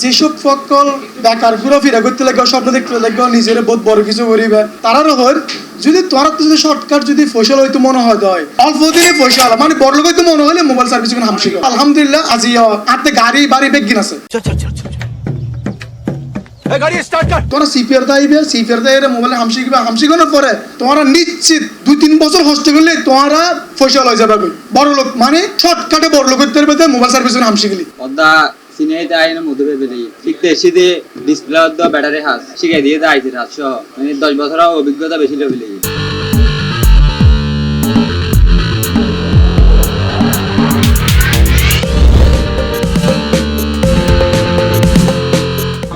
যেসব সকল বেকার ঘুরাফিরা করতে লাগবে, স্বপ্ন দেখতে লাগবে, নিজের বহুত বড় কিছু করিবে, তারারও হয় যদি তোরা তো যদি শর্টকাট যদি ফসল হয়তো মনে হয় দেয় অল্প দিনে ফসল মানে বড় লোক হয়তো মনে হলে মোবাইল সার্ভিস হামশি আলহামদুলিল্লাহ আজি হাতে গাড়ি বাড়ি বেগিন আছে। তোরা সিপিআর দাইবে, সিপিআর দাইরে মোবাইলে হামশি গিয়ে হামশি করার পরে তোমরা নিশ্চিত 2-3 বছর কষ্ট করলে তোমরা ফসল হয়ে যাবে বড় লোক মানে শর্টকাটে বড় লোক করতে পারবে মোবাইল সার্ভিস হামশি গেলি অদা সিনে দাই না মধুরে বেলি শিখতে এসে ডিসপ্লে দ ব্যাটারি হাস শিখাই দিয়ে দাইছে 700 মানে 10 বছর অভিজ্ঞতা বেশি লেভেলে।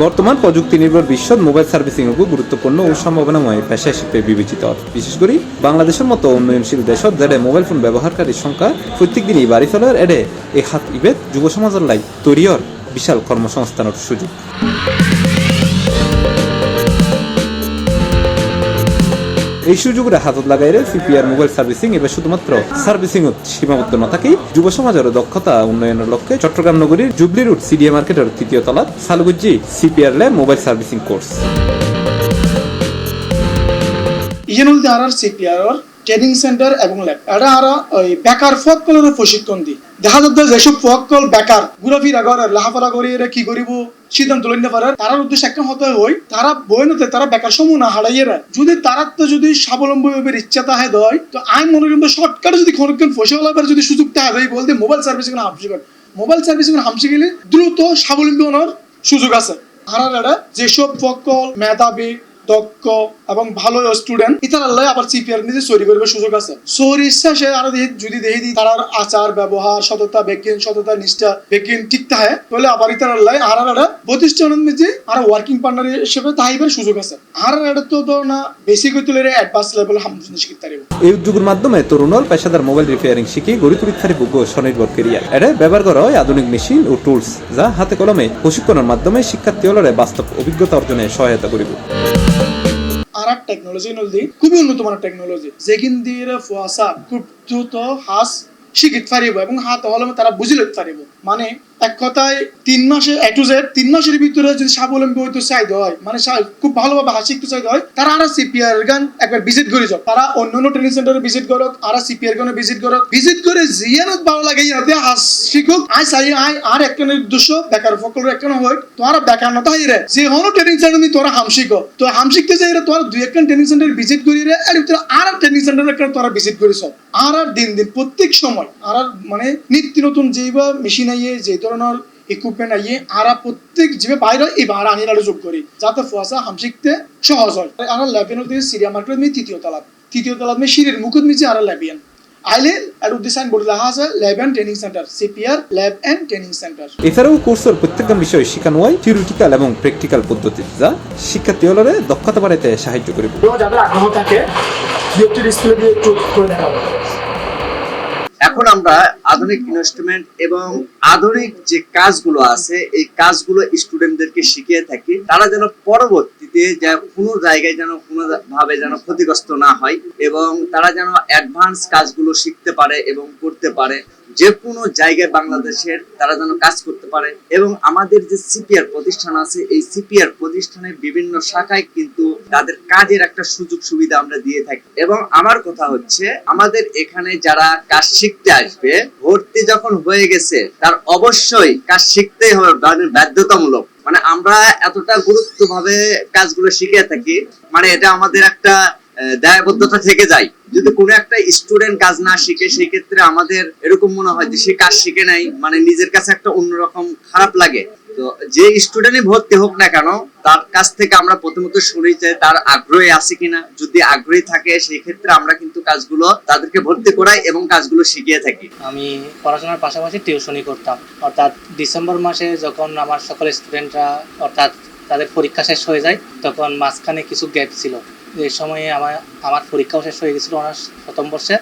বর্তমান প্রযুক্তি নির্ভর বিশ্বত মোবাইল সার্ভিসিং গুরুত্বপূর্ণ ও সম্ভাবনাময় পেশা হিসেবে বিবেচিত। বিশেষ করে বাংলাদেশের মতো উন্নয়নশীল দেশত যেটা মোবাইল ফোন ব্যবহারকারীর সংখ্যা প্রত্যেক দিনই বাড়ি চলার এডে এই হাত ইবেদ যুব সমাজের লাই তৈরির বিশাল কর্মসংস্থানের সুযোগ। এই সুযোগের হাতত লাগাইলে সিপিআর মোবাইল সার্ভিসিং এবার শুধুমাত্র সার্ভিসিং সীমাবদ্ধ না থাকেই যুব সমাজের দক্ষতা উন্নয়নের লক্ষ্যে চট্টগ্রাম নগরীর জুবলি রোড সিডিএ মার্কেটের 3য় তলাত সালগুজ্জি CPR lab mobile servicing course. ইজেনুল দারার সিপিআর ট্রেনিং সেন্টার এবং ল্যাব এটা আর ওই বেকার ফকলের প্রশিক্ষণ দি দেখা যাচ্ছে যেসব ফকল বেকার ঘুরাফিরা করে লাহাফারা করি এরা কি করিব সিদ্ধান্ত লইতে পারে তারার উদ্দেশ্য একটা হতে হয় তারা বইনতে তারা বেকার সমূহ না হারাইয়েরা যদি তারা তো যদি স্বাবলম্বী হইবার ইচ্ছা তাহে দেয় তো আমি মনে করি শর্টকাটে যদি কোন ফসল হবার যদি সুযোগ তাহে দেয় বলতে মোবাইল সার্ভিসিং হামশি করে মোবাইল সার্ভিসিং হামশি গেলে দ্রুত স্বাবলম্বী হওয়ার সুযোগ আছে। হারারা যেসব ফকল মেধাবী দক্ষ এবং ভালো স্টুডেন্ট ইতারাল্লাই আবার সিপিআর নিজে চুরি করবার সুযোগ আছে। চুরি শেষে আরো যদি দেখি তার আচার ব্যবহার সততা বেকিন সততা নিষ্ঠা বেকিন ঠিক থাকে তাহলে আবার ইতারাল্লাই হারারা প্রতিষ্ঠানের মধ্যে আর ওয়ার্কিং পার্টনার হিসেবে তাইবার সুযোগ আছে। হারারা তো না বেশি করে তুলে অ্যাডভান্স লেভেল হামজুন শিখতে পারিব। এই উদ্যোগের মাধ্যমে তরুণর পেশাদার মোবাইল রিপেয়ারিং শিখে গড়ি তুলি থারি বুক স্বনির্ভর ক্যারিয়ার এটা ব্যবহার করা হয় আধুনিক মেশিন ও টুলস যা হাতে কলমে প্রশিক্ষণের মাধ্যমে শিক্ষার্থীরা বাস্তব অভিজ্ঞতা অর্জনে সহায়তা করিব। আর টেকনোলজি নলদি খুবই উন্নত মানের টেকনোলজি যেখান দিয়ে ফুয়াশা খুব দ্রুত হাস শিখিতে পারিব এবং হাত হলে তারা বুঝি লইতে পারিব মানে এক কথায় 3 মাসে A to Z 3 মাসের ভিতরে যদি স্বাবলম্বী হইতে চাইতে হয় মানে খুব ভালোভাবে হাস শিখতে চাইতে হয় তারা আর সিপিআর গান একবার ভিজিট করে যাও তারা অন্য ট্রেনিং সেন্টারে ভিজিট করক আর সিপিআর গানে ভিজিট করে জিয়ানত ভালো লাগে ইয়াতে হাস শিখুক আই চাই আর একটা উদ্দেশ্য বেকার ফকলের একটা হয় তোরা বেকার না তাই রে যে হনো ট্রেনিং সেন্টার নি তোরা হাম শিখো তো হাম শিখতে চাই রে তোরা দুই একটা ট্রেনিং সেন্টার ভিজিট করি রে আর ট্রেনিং সেন্টার একটা তোরা ভিজিট করিস আর দিন প্রত্যেক সময় আর মানে নিত্য নতুন যেইবা মেশিন আইয়ে যে ধরনের ইকুইপমেন্ট আইয়ে আর প্রত্যেক যে বাইরে এই ভাড়া আনিয়ে আলো যোগ করি যাতে ফুয়াশা হাম শিখতে সহজ হয়। আর ল্যাবিয়ান দিয়ে সিরিয়া মার্কেট মে তৃতীয় তলাত মে সিঁড়ির মুকুট মিছে আর ল্যাবিয়ান আইলে আর উদ্দেশ্য বোর্ড লেখা আছে lab and training center CPR lab and training center. এছাড়াও কোর্সের প্রত্যেকটা বিষয় শেখানো হয় থিওরিটিক্যাল এবং প্র্যাকটিক্যাল পদ্ধতি যা শিক্ষার্থীদের দক্ষতা বাড়াইতে সাহায্য করবে। যাদের আগ্রহ থাকে ডিসপ্লে দিয়ে একটু করে দেখাবো। এখন আমরা আধুনিক ইনস্ট্রুমেন্ট এবং আধুনিক যে কাজগুলো আছে এই কাজগুলো স্টুডেন্টদেরকে শিখিয়ে থাকি তারা যেন পরবর্তীতে কোনো জায়গায় যেন কোনো ভাবে যেন ক্ষতিগ্রস্ত না হয় এবং তারা যেন অ্যাডভান্স কাজগুলো শিখতে পারে এবং করতে পারে যে কোনো জায়গায় বাংলাদেশের তারা যেন কাজ করতে পারে। এবং আমাদের যে সিপিআর প্রতিষ্ঠান আছে এই সিপিআর প্রতিষ্ঠানের বিভিন্ন শাখায় কিন্তু তাদের কাজের একটা সুযোগ সুবিধা আমরা দিয়ে থাকি এবং আমার কথা হচ্ছে আমাদের এখানে যারা কাজ শিখতে আসবে ভর্তি যখন হয়ে গেছে তার অবশ্যই কাজ শিখতেই হবে বাধ্যতামূলক মানে আমরা এতটা গুরুত্বভাবে কাজগুলো শিখে থাকি মানে এটা আমাদের একটা দায়বদ্ধতা থেকে যায়। যদি কোনো একটা স্টুডেন্ট কাজ না শিখে সেই ক্ষেত্রে আমাদের এরকম মনে হয় যে সে কাজ শিখে নাই মানে নিজের কাছে একটা অন্যরকম খারাপ লাগে। তো যে স্টুডেন্টই ভর্তি হোক না কেন তার কাছ থেকে আমরা প্রথমত শুনি যে তার আগ্রহী আছে কিনা, যদি আগ্রহী থাকে সেই ক্ষেত্রে আমরা কিন্তু কাজগুলো তাদেরকে ভর্তি করাই এবং কাজগুলো শিখিয়ে থাকি। আমি পড়াশোনার পাশাপাশি টিউশনি করতাম অর্থাৎ ডিসেম্বর মাসে যখন আমার সকল স্টুডেন্টরা অর্থাৎ তাদের পরীক্ষা শেষ হয়ে যায় তখন মাঝখানে কিছু গ্যাপ ছিল এই সময়ে আমার পরীক্ষাও শেষ হয়ে গেছিলো অনার্স প্রথম বর্ষে।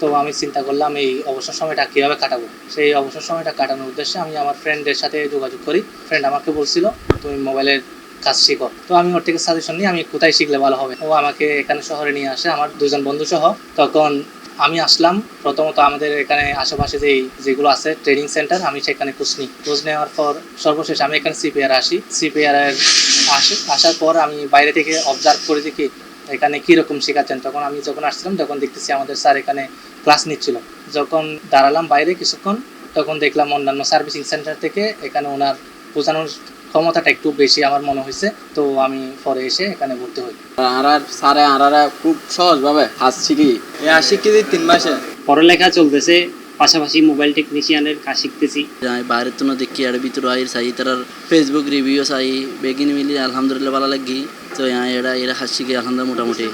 তো আমি চিন্তা করলাম এই অবসর সময়টা কীভাবে কাটাবো সেই অবসর সময়টা কাটানোর উদ্দেশ্যে আমি আমার ফ্রেন্ডের সাথে যোগাযোগ করি। ফ্রেন্ড আমাকে বলছিল তুমি মোবাইলের কাজ শিখো। তো আমি ওর থেকে সাজেশন নিয়ে আমি কোথায় শিখলে ভালো হবে, ও আমাকে এখানে শহরে নিয়ে আসে আমার 2জন বন্ধু সহ। তখন আমি আসলাম, প্রথমত আমাদের এখানে আশেপাশে যেগুলো আছে ট্রেনিং সেন্টার, আমি সেখানে খোঁজ নেওয়ার পর সর্বশেষ আমি এখানে সিপিআর আসি। সিপিআর আসার পর আমি বাইরে থেকে অবজার্ভ করে দেখি এখানে কীরকম শেখাচ্ছেন। যখন আসছিলাম তখন দেখতেছি আমাদের স্যার এখানে ক্লাস নিচ্ছিল। যখন দাঁড়ালাম বাইরে কিছুক্ষণ, তখন দেখলাম অন্যান্য সার্ভিসিং সেন্টার থেকে এখানে ওনার বোঝানোর ক্ষমতাটা একটু বেশি আমার মনে হয়েছে। তো আমি পরে এসে এখানে ভর্তি হই। আরারা খুব সহজভাবে হাত শিখি শিখি 3 মাসে। পড়ালেখা চলতেছে, পাশাপাশি মোবাইল টেকনিশিয়ানের কাজ শিখতেছি। বাইরের তো দেখি আর ভিতরে আইর চাই তার ফেসবুক রিভিউ চাই বেগিন মিলি আলহামদুলিল্লাহ ভালো লাগি। তো এরা হাত শিখে আলহামদুলিল্লাহ মোটামুটি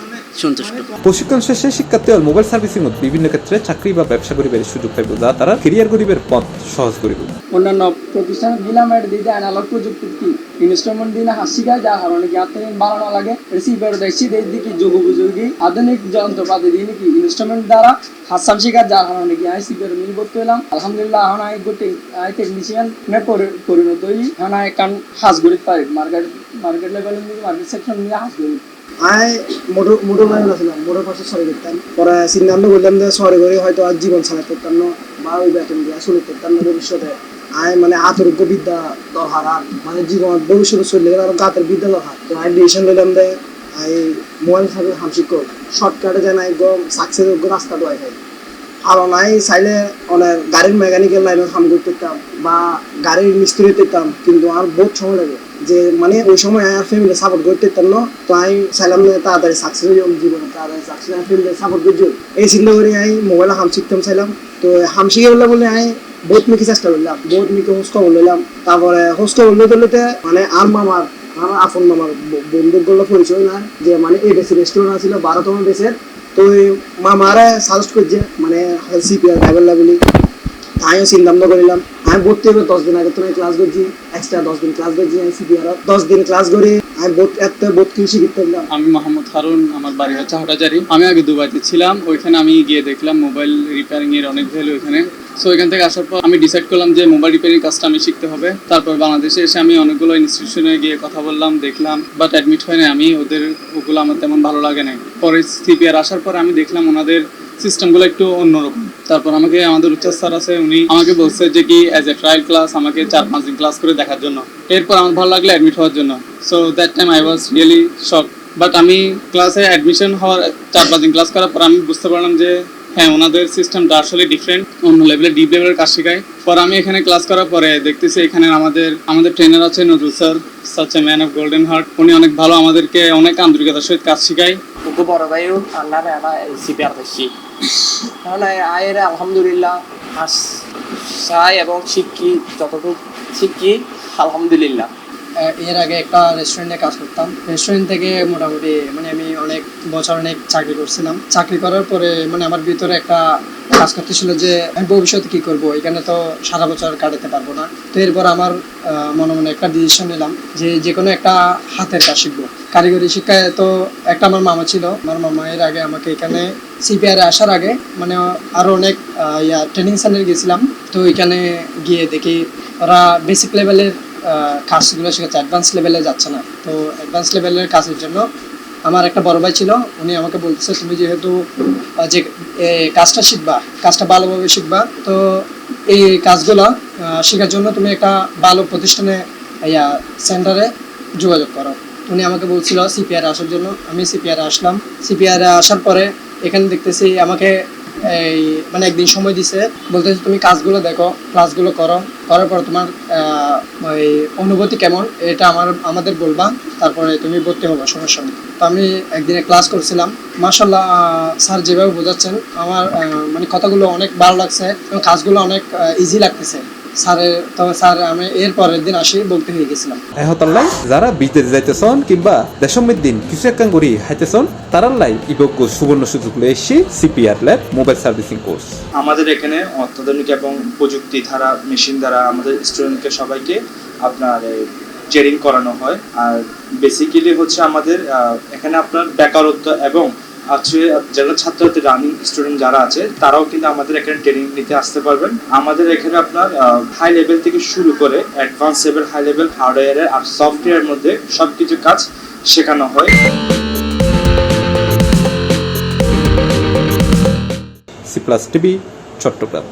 সন্তুষ্ট। প্রশিক্ষণ শেষে শিক্ষার্থী মোবাইল সার্ভিসিং বিভিন্ন ক্ষেত্রে চাকরি বা ব্যবসা করিবার সুযোগ পাইব, যা তারা কেরিয়ার গরিবের পথ সহজ করিব। অন্যান্য প্রতিষ্ঠান দিলাম দিতে অ্যানালগ প্রযুক্তি কি ইনস্ট্রুমেন্ট দিন হাত শিখায়, যার কারণে কি হাতে বাড়ানো লাগে। রিসিভার দেখছি দেখি যুগোপযোগী আধুনিক যন্ত্রপাতি দিয়ে নাকি ইনস্ট্রুমেন্ট দ্বারা হাসাম শিখার, যার কারণে কি সিপিআর মিল করতে এলাম। আলহামদুলিল্লাহ এখন টেকনিশিয়ান পরিণত হই। এখন কান হাজ গড়িত পারি মার্কেট লেভেল মার্কেট সেকশন নিয়ে হাজ গড়ি। মোটর লাইন আসলাম, মোটর পাশে সরে করতাম। পরে সিদ্ধান্ত করলাম যে সরে করে হয়তো আর জীবন চালাতে পারতাম না বা ওই বেতন দিয়ে চলে পারতাম না ভবিষ্যতে। মানে আতরোগ্য বিদ্যা দরকার, আর মানে জীবন ভবিষ্যতে চলে গেলে আরো গাতের বিদ্যা দরকার। তো ডিসিশন নিলাম যে মোবাইল সার্ভিস হাম শিক্ষক শর্টকাটে যেন একদম সাকসেস রাস্তা দেওয়া যায়। আর চাইলে অনেক গাড়ির মেকানিক্যাল লাইনে কাম করতেতাম বা গাড়ির মিস্ত্রি করতাম, কিন্তু আর বহুত সময় লাগে যে মানে ওই সময় আর ফ্যামিলি সাপোর্ট করতে পারতাম না। তো আমি চাইলাম না তাড়াতাড়ি সাকসেস হয়ে যাবো, জীবনে তাড়াতাড়ি সাকসেস ফ্যামিলি সাপোর্ট করছি। এই চিন্তা করে আমি মোবাইলে হাম শিখতাম চাইলাম। তো হাম শিখে বলে আমি বহুত মিকে চেষ্টা করলাম, বহুত মিকে হোস খবর লইলাম। তারপরে হোস খবর লইতে মানে আর আমার আপন মামার বন্ধুগুলো পরিচয় না, যে মানে এই বেশি রেস্টুরেন্ট ছিল 12তম বেসের। তো মামারা সাজেস্ট করছে মানে সিপিআর ড্রাইভার বলি। আমিও চিন্তা ভাবনা করিলাম। আমি ভর্তি হবে 10 দিন আগে তো ক্লাস করছি, এক্সট্রা 10 দিন ক্লাস করছি। আমি সিপিআর 10 দিন ক্লাস করে আমি বহুত কিছু শিখতে পারলাম। আমি মোহাম্মদ হারুন, আমার বাড়ি হচ্ছে হাটাজারি। আমি আগে দুবাইতে ছিলাম, ওইখানে আমি গিয়ে দেখলাম মোবাইল রিপেয়ারিং এর অনেক ভ্যালু ওইখানে। সো ওইখান থেকে আসার পর আমি ডিসাইড করলাম যে মোবাইল রিপেয়ারিং কাজটা আমি শিখতে হবে। তারপর বাংলাদেশে এসে আমি অনেকগুলো ইনস্টিটিউশনে গিয়ে কথা বললাম, দেখলাম, বাট অ্যাডমিট হয় না আমি। ওগুলো আমার তেমন ভালো লাগে না। পরে সিপিআর আসার পর আমি দেখলাম ওনাদের সিস্টেমগুলো একটু অন্যরকম। তারপর আমাদের উচ্চাস স্যার আছে, উনি আমাকে বলছে যে কি অ্যাজ এ ট্রায়াল ক্লাস আমাকে 4-5 দিন ক্লাস করে দেখার জন্য। এরপর আমার ভালো লাগলো অ্যাডমিট হওয়ার জন্য। So that time I was really shock. But আমি ক্লাসে অ্যাডমিশন হওয়ার 4-5 দিন ক্লাস করার পর আমি বুঝতে পারলাম যে হ্যাঁ, ওনাদের সিস্টেমটা আসলে ডিফারেন্ট, অন্য লেভেলের ডিপ লেভেলের কাজ শেখায়। পরে আমি এখানে ক্লাস করার পরে দেখতেছি এখানে আমাদের ট্রেনার আছে Nazrul sir, such a man of golden heart. উনি অনেক ভালো, আমাদেরকে অনেক আন্তরিকতার সহিত কাজ শেখায়। ওকে বড় ভাইও আল্লাহর সিপিআর দেখছি। কারণ আয়ের আলহামদুলিল্লাহ চাই এবং শিখি, যতটুকু শিখি আলহামদুলিল্লাহ। এর আগে একটা রেস্টুরেন্টে কাজ করতাম। রেস্টুরেন্ট থেকে মোটামুটি মানে আমি অনেক বছর চাকরি করছিলাম। চাকরি করার পরে মানে আমার ভিতরে একটা কাজ করতেছিল যে আমি ভবিষ্যতে কি করব, এখানে তো সারা বছর কাটাতে পারবো না। তো এরপর আমার মনে একটা ডিসিশন নিলাম যে কোনো একটা হাতের কাজ শিখবো, কারিগরি শিক্ষায়। তো একটা আমার মামা ছিল, আমার মামা এর আগে আমাকে এখানে সিপিআর আসার আগে মানে আরো অনেক ট্রেনিং সেন্টারে গেছিলাম। তো এখানে গিয়ে দেখি ওরা বেসিক লেভেলের কাজগুলো শেখাচ্ছে, অ্যাডভান্স লেভেলে যাচ্ছে না। তো অ্যাডভান্স লেভেলের কাজের জন্য আমার একটা বড় ভাই ছিল, উনি আমাকে বলতেছে তুমি যেহেতু যে কাজটা শিখবা, কাজটা ভালোভাবে শিখবা, তো এই কাজগুলো শেখার জন্য তুমি একটা ভালো প্রতিষ্ঠানে সেন্টারে যোগাযোগ করো। উনি আমাকে বলছিল সিপিআর আসার জন্য। আমি সিপিআর আসলাম। সিপিআর আসার পরে এখানে দেখতেছি আমাকে মানে একদিন সময় দিছে, বলতেছে তুমি কাজগুলো দেখো, ক্লাসগুলো করার পর তোমার ওই অনুভূতি কেমন এটা আমাদের বলবা, তারপরে তুমি ভর্তি হবা, সমস্যা নেই। তো আমি একদিনে ক্লাস করছিলাম। মাশাআল্লাহ, স্যার যেভাবে বোঝাচ্ছেন আমার মানে কথাগুলো অনেক ভালো লাগছে এবং কাজগুলো অনেক ইজি লাগতেছে স্যার। আমি এর পরের দিন আসি ভর্তি হয়ে গেছিলাম। এহতাল্লাই যারা বিদেশ যাইতেছন কিংবা দেশমের দিন কিছু একটা করি হাইতেছন, তারাল্লাই ইবজ্ঞ সুবর্ণ সুযোগ লয়ে এসছি CPR lab mobile servicing course. আমাদের এখানে অত্যাধুনিক এবং প্রযুক্তি দ্বারা মেশিন দ্বারা আমাদের স্টুডেন্টকে সবাইকে আপনার ট্রেনিং করানো হয়। আর বেসিক্যালি হচ্ছে আমাদের এখানে আপনার বেকারত্ব এবং আছে যারা ছাত্রছাত্রী রানিং স্টুডেন্ট যারা আছে তারাও কিন্তু আমাদের এখানে ট্রেনিং নিতে আসতে পারবেন। আমাদের এখানে আপনার হাই লেভেল থেকে শুরু করে অ্যাডভান্স লেভেল, হাই লেভেল হার্ডওয়্যারের আর সফটওয়্যারের মধ্যে সবকিছু কাজ শেখানো হয়। C+ TV, Chittagong.